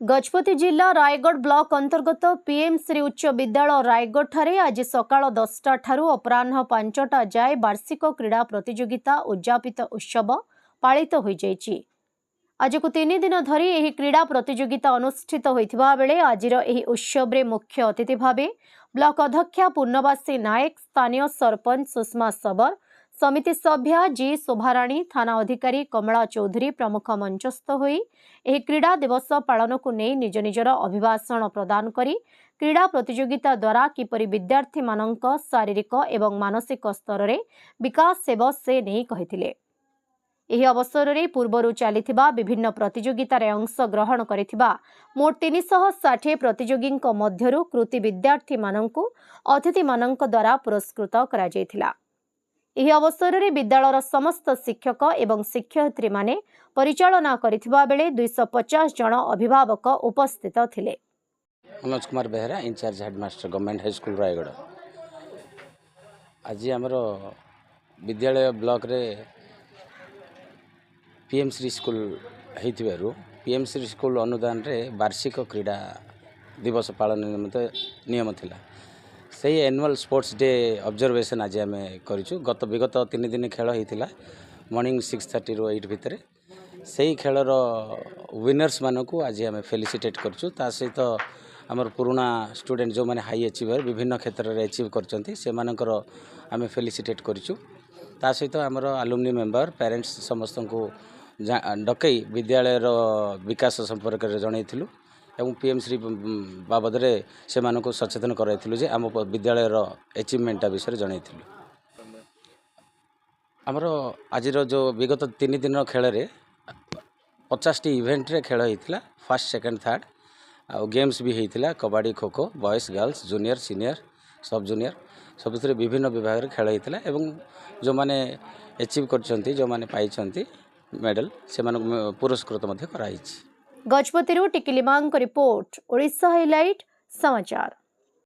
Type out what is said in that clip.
गजपति जिला रायगढ़ ब्लॉक अंतर्गत पीएम श्री उच्च विद्यालय रायगढ़ ठारे आज सकाळ 10टा ठारू अपराह्न 5टा जाए वार्षिक क्रीड़ा प्रतियोगिता उद्यापित उत्सव पालित हो जाइछि। आज को 3 दिन धरी एही क्रीड़ा प्रतियोगिता अनुष्ठित होइथिबा बेले आजिर एही उत्सव रे मुख्य अतिथि भाबे ब्लॉक अध्यक्षा पूर्णवासी नायक, स्थानीय सरपंच सुषमा सबर, समिति सभ्या जी शोभाराणी, थाना अधिकारी कमला चौधरी प्रमुख मंचस्थ होई एही क्रीड़ा दिवस पालन को नहीं निज निजर अभिभाषण प्रदान करी क्रीड़ा प्रतियोगिता द्वारा किपरि विद्यार्थी मानक शारीरिक एवं मानसिक स्तर रे विकास हेब से नहीं कहिथिले। एही अवसर रे पूर्वरु चलिथिबा विभिन्न प्रतियोगिता रे अंश ग्रहण करिथिबा मोट 360 प्रतियोगींक मध्यरु कृति विद्यार्थी माननकु अतिथि माननक द्वारा पुरस्कृत करा जायथिला। एही अवसर रे विद्यालयर समस्त शिक्षक एवं शिक्षयित्री माने परिचालना करिथिबा बेले 250 जन अभिभावक उपस्थित थिले। Manoj Kumar Behera, incharge headmaster government high school Raigarh. आज आमर विद्यालय ब्लॉक रे पीएम श्री स्कूल होइथिबारु पीएम श्री स्कूल अनुदान रे वार्षिक क्रीड़ा दिवस पालन निमित्त नियम थिला। सही एनुअल स्पोर्ट्स डे ऑब्जर्वेशन आज आम करूँ। विगत 3 दिन खेल होता मॉर्निंग 6:30 ରୁ 8 भितर से खेलर विनर्स मानक आज आम फेलिसिटेट करूँ। सहित आमर पुराना स्टूडेंट जो मैंने हाई अचीवर विभिन्न क्षेत्र में अचीव कर आम फेलिसिटेट करूँ। सहित आमर आलुमनी मेंबर पेरेंट्स समस्त को डकई विद्यालय विकास संपर्क में जनइलु एवं पीएम श्री बाबद से सचेतन कराइलु जे आम विद्यालय अचिवमेंटा विषय जनइलु। आमर आज जो विगत 3 दिन खेल रे 50 इवेंट रे खेल होता फर्स्ट सेकेंड थर्ड आ गेम्स भी होता kabaddi kho kho boys girls junior senior सब जूनियर सब विभिन्न विभाग खेल होता एवं जो माने अचीव कर जो माने पाई मेडल से पुरस्कृत कराई। गजपति टिकिलिमांक रिपोर्ट, ओडिशा हाइलाइट समाचार।